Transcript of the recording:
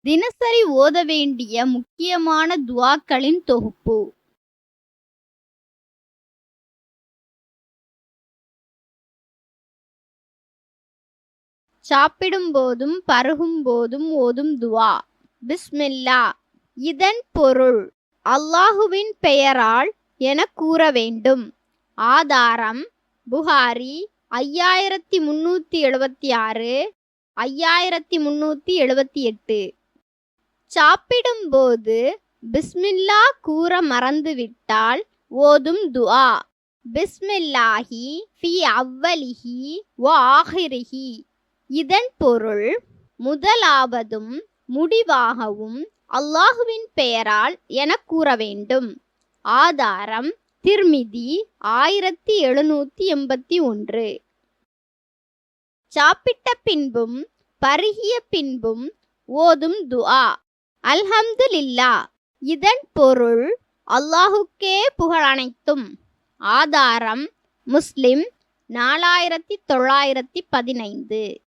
தினசரி ஓத வேண்டிய முக்கியமான துஆக்களின் தொகுப்பு. சாப்பிடும் போதும் பருகும் போதும் ஓதும் துஆ. பிஸ்மில்லா. இதன் பொருள் அல்லாஹுவின் பெயரால் எனக் கூற வேண்டும். ஆதாரம் புகாரி 5376, 5378. சாப்பிடும்போது பிஸ்மில்லா கூற மறந்துவிட்டால் ஓதும் துஆ. பிஸ்மில்லாஹி ஃபி அவ்வலிஹி வ ஆஹிரிஹி. இதன் பொருள் முதலாவதும் முடிவாகவும் அல்லாஹுவின் பெயரால் எனக் கூற வேண்டும். ஆதாரம் திர்மிதி 1781. சாப்பிட்ட பின்பும் பருகிய பின்பும் ஓதும் துஆ. அல்ஹம்துலில்லா. இதன் பொருள் அல்லாஹுக்கே புகழனைத்தும். ஆதாரம் முஸ்லிம் 4915.